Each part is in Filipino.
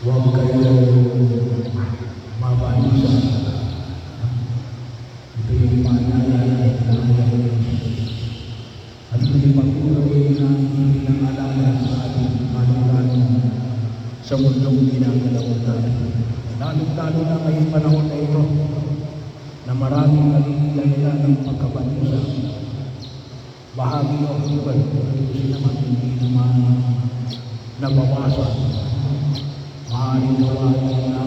Huwag kayong mabalisa. Ito yung panayay na at ito yung patuloy na pinangalala sa ating lalo-lalo sa mundong ginagalawan natin. Lalo-lalo na ngayong panahon na ito na maraming nalilala ng pagkabalisa. Bahagi ng iba, kasi naman hindi naman nabawasan. Maaaring gawain na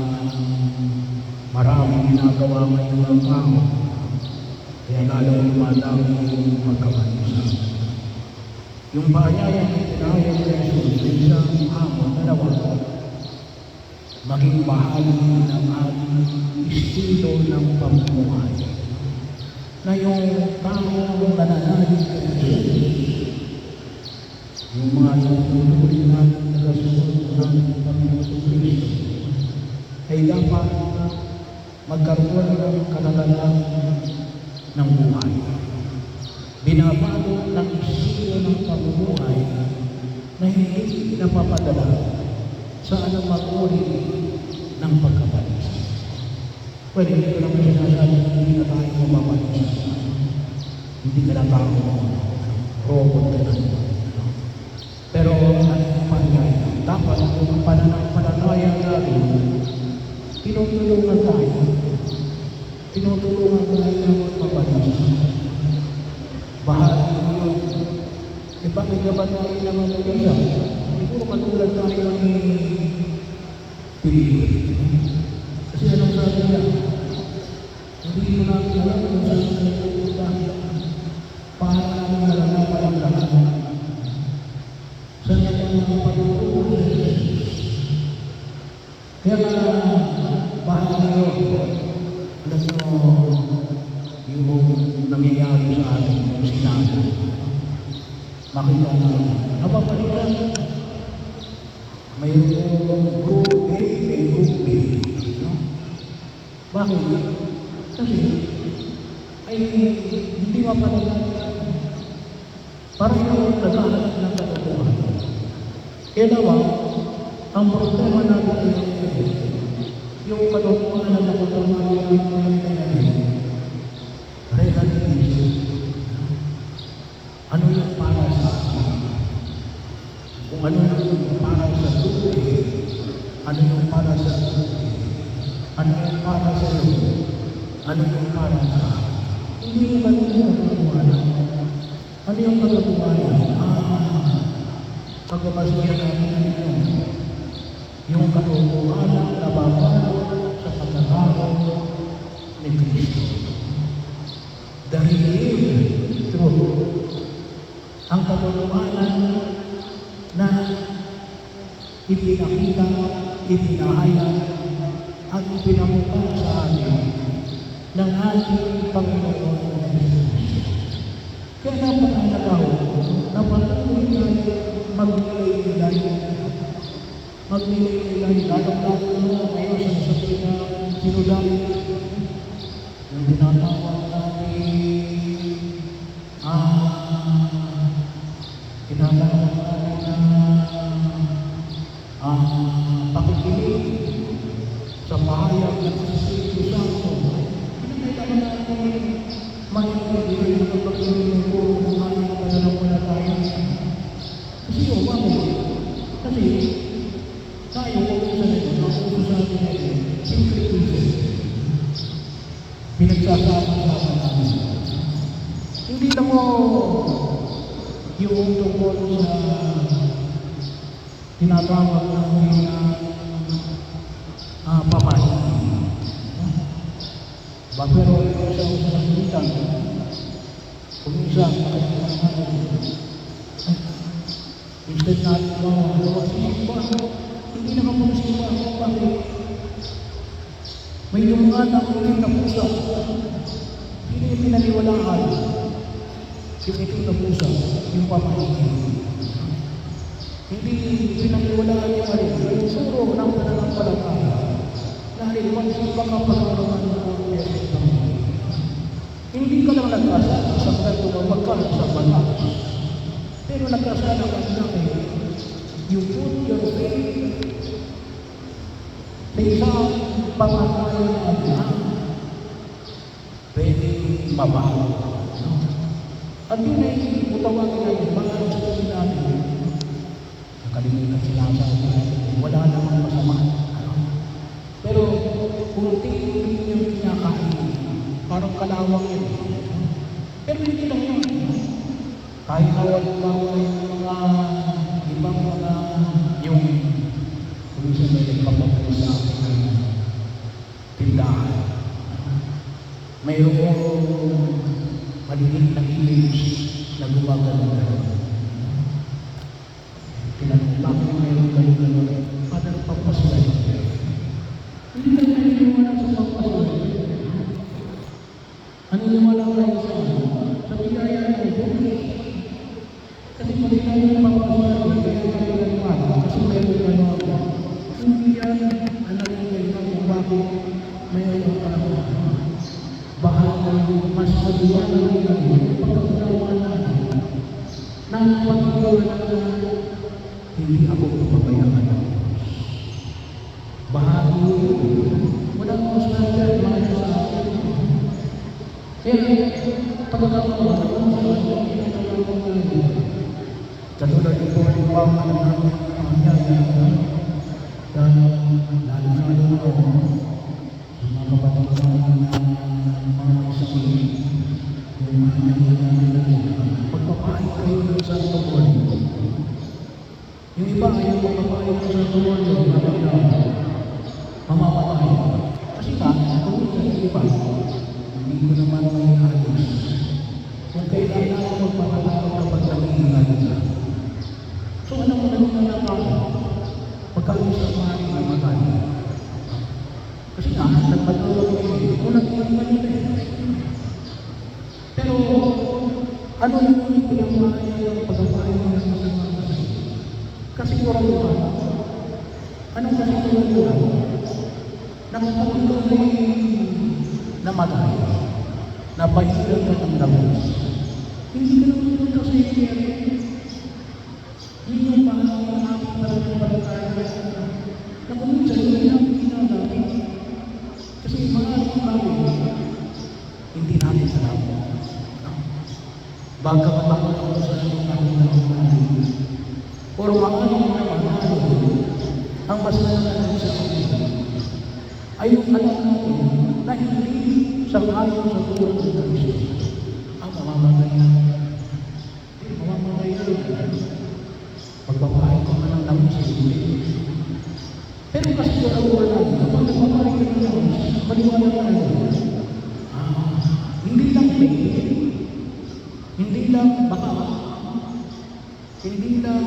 maraming ginagawa ngayon ng tao. Kaya lalong madami yung pagkabalisa. Yung bahayang pinahayag ng Jesus sa isang hamon, dalawa, maging bahagi ng ating estilo ng pamumuhay. Na yung taong nananalig kay Jesus, yung mga tutuloy natin na kasunod ng Panginoon Kristo, ay dapat magkaroon ng kalagalan ng buhay. Binabago ng estilo ng pamumuhay na hindi napapadala sa anumang uri ng pagkabalisa. Pwede ko naman sinasabi na hindi na tayo mapabalisa. Hindi ka na tao, robot ka na. Pero ang pangyayari, dapat yung pananampalataya natin, tinutulungan tayo. Tinutulungan tayo ng mapabalisa. Bahagi mo yun. E bakit ka ba tayo na mapabalisa? Siguro katulad tayo ni Pilipino. Kasi anong sabi niya? Hindi mo natin alam kung saan ka nagpupunta. Paano namin malalaman ang lahat? Saan natin ang patutunan? Kaya bahagi yun. Alam nyo, yung nangyayari sa atin, yung sinabi. Makita na, napapalitan. Mayroong group A, may group B. No? Bakit? Kasi, ay hindi mapalitan. Parang yung naghahanap ng katotohanan. Kaya naman, ang problema natin ay yung katotohanan na katotohanan natin relativism. Ano yung para sa akin? Kung ano yung para sa tuloy, ano yung para sa tuloy, ano yung para sa iyo, ano yung para sa akin. Hindi yung katotohanan. Ano yung katotohanan? Pagkabasihan natin ito, yung katotohanan na babalo sa pagkakao ni Kristo. Dahil truth, ang katotohanan na ipinakita, ipinahayag, at ipinamukha sa atin ng ating Panginoon na Jesus. Kaya napakalabaw na patuloy natin magnilay-nilay. Magnilay-nilay, lalong-lalo na ngayon sa sasabihin na sinudali. Yung tinatawag natin, tinatawag natin na pakikinig sa pahayag ng Espiritu Santo. Pinagkailangan natin makikinig ng pagkakinig ko kung ano ang pananampalataya. Kasi yun, bakit? Kasi tayo kung sa ito, nakuha sa atin ito, syncretism. Pinagsasama-sama namin. Hindi lang mo yung tungkol sa tinatawag namin na pamay. Pero sa usapan, kung minsan, instead natin hindi naman magsimba. Bakit? May lumungan ang ulit na pusa. Hindi yung pinaniwalaan. Yung ito na pusa, yung pamahiin. Hindi pinaniwalaan yung alin. Yung suro ng pananampalataya. Dahil magsimba ka pagkaroon ng hindi ka lang nagkasala sa pagkaroon sa batas. Pero nagkasala ka na you put your faith sa isang pamamahay natin, pwede mabago. No? At yun ay utawagin natin, mga sabihin natin, nakalimutan sila sa atin, wala namang masama. Pero kung tingin yung kinakain, parang kalawang yun. Pero hindi lang yun. Kahit na walang mga ibang mga yung kung isa may nagpapapulo sa akin ng tindahan. Mayroong maliit na image na gumagano na. Tinanong, bakit mayroong ganun-ganun? Paano nagpapasulan? Hindi na naniniwala sa pagpasulan. Naniniwala kayo sa biyaya ng Diyos. Kasi pag sinabi ng pagpasulan, hindi kayo naniniwala. Kasi mayroong ganun ako. Hindi yan ang naniniwala kung bakit mayroong panahon. Baka mas maliwanag natin pagkakatawa natin na pagkakatawa na hindi ako papabayaan ng Diyos. Bahagi walang mas nandiyan mga sa akin. Kaya pagkakatawa katulad yung po halimbawa ng namin pangyayari dahil lalo-lalo ako sa mga kapatid pagpapain kayo ng Santo Born. Yung iba ayaw pagpapain ng Santo Born, mamamatay. Kasi kung yung iba, hindi ko naman may ayos. Kung kailangan ako magpapatawag kapag nangihingay ka. So alam mo na nung nakakala, pagkakas ang maaaring namatay. Kasi nagpatawag kayo, kung nag-iwan nila pero ano yung pinamahaya ng pagpapain ng masama kasi? Kasiguraduhan. Anong kasiguraduhan? Nakapagpatuloy namatay, napahiran ka ng damos. Hindi ka naman punta sa impyerno. Yun yung pangalang talagang pagkakas na kung minsan hindi namin ginagawa. Kasi maaaring bagay, hindi namin salamat. Bagamat ako sa natin. Pero maaaring naman ang mas nalalaan sa atin ay yung alam natin na hindi sa ayon sa tulong ng Kristo ang mamamatay na. Hindi, mamamatay na. Magpapahay ko na ng namin sa hindi. Pero kasi kung natin, kapag nagpapahay ka ng namin, maliwanag na natin. Hindi lang hindi lang baka, hindi lang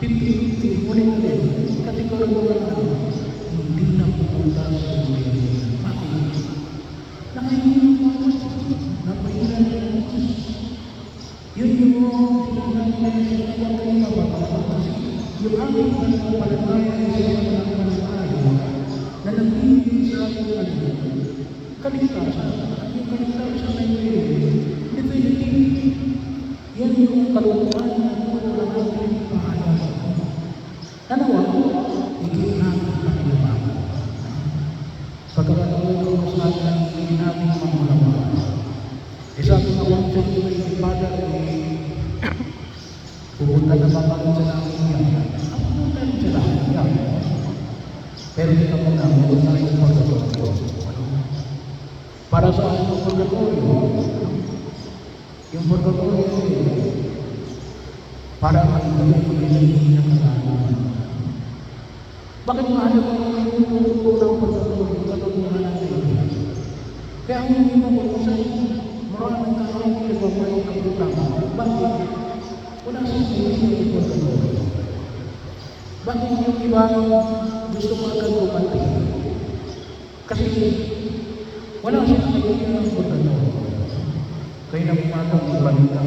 50-50, ulit-ulit. Kasi kung hindi na pupunta sa Diyos. Bakit? Napahiran na ng Diyos. Yun yung sinasabi na yung kasi yung aming pananampalataya ay sa pananampalataya na nagbibigay sa ating kaligtasan. Yung kaligtasan ay definitive. Yan yung kaluluhan na kulang natin pahalaga. Dalawa, higit natin pakinabangan. Pagkakataon ko sa atin, higit natin mamulawan. Sabi nga kung sa iyo ay ibadah pupunta na ba kayo sa namin yan? Pupunta rin sa namin yan. Pero hindi ka muna, meron na yung pagkakataon. Para sa yung purgatorio, yung purgatorio para maibigay ko yung ng kasalanan. Bakit mahal ko yung ng purgatorio? Katotohanan natin. Kaya ang hindi mo kung saan maraming tao yung nagpapalit ng utama. Bakit? Wala sa yung purgatorio. Bakit yung iba gusto mo agad kumanti? Kasi wala siya nagiging ng purgatorio. Kaya na pumatang ibalita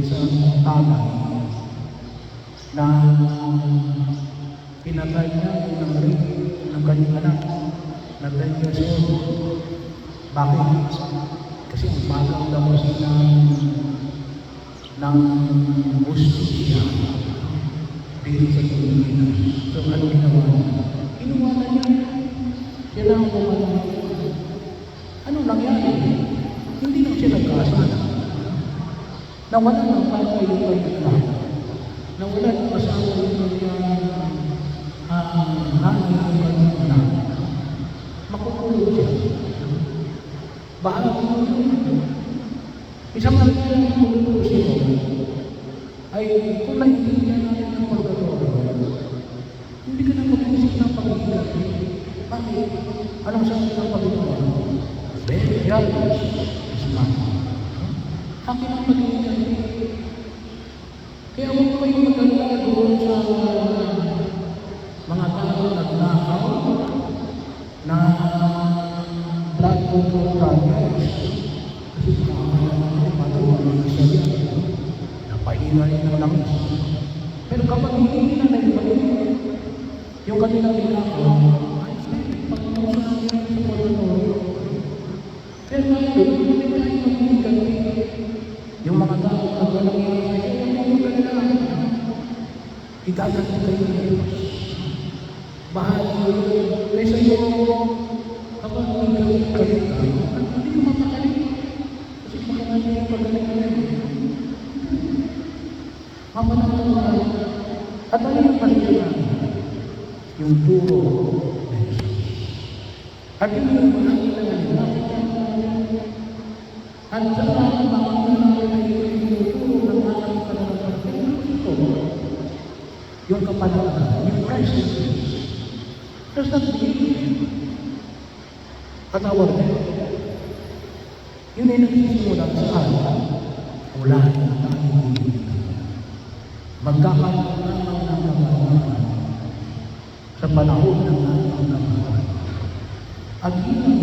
isang tatay na pinatay niya yung nangarin ng kanyang anak na 10 years old. Bakit? Kasi ang bagang daw siya ng hustisya dito sa Pilipinas. So, ano ginawa niya? Inuwanan niya. Siya lang ang pumatay. Ano nangyari? Hindi lang siya nagkasala. Nawala ng patay yung kanyang nawala ng asawa yung kanyang nanay yung kanyang anak. Makukulong siya. Bahagi mo yun. Isang nangyari ng kulong siya ay kung naiintindihan natin ng pagkatoro, hindi ka na mag-isip ng pag-iingat. Bakit? Anong sabi ng Panginoon? Vengeance is mine. Akin ang pag-iingat. Kaya huwag kayong mag-alala doon sa mga tao nagnakaw na blood control projects. Kasi makakalaman ng isa yan. Napahinay ng langis. Pero kapag hindi na nagpapalala, yung kanilang ginagawa, ay pag-usahan nila sa pagkatoro. Pero ngayon, hindi tayo mag-iingat. Yung mga tao na walang itaganti kayo ng Diyos. Bahagi mo yun. Kaysa yun, kapag magaling kayo tayo, hindi ko mapakaling. Kasi makakaling yung pagaling na yun. Mapanatang tayo. At ano yung paligyan natin? Yung turo ng Jesus. At yun yung bahagi na nila. At sa mga makakita natin yung turo ng ating pananampalataya. Yung kapanalan, yung Christ does not believe. Katawag na. Yun ay nagsisimula saan? Wala na tayong believe. Magkakaroon na ng nagkakaroon sa panahon ng ating kapanalan. At yun ang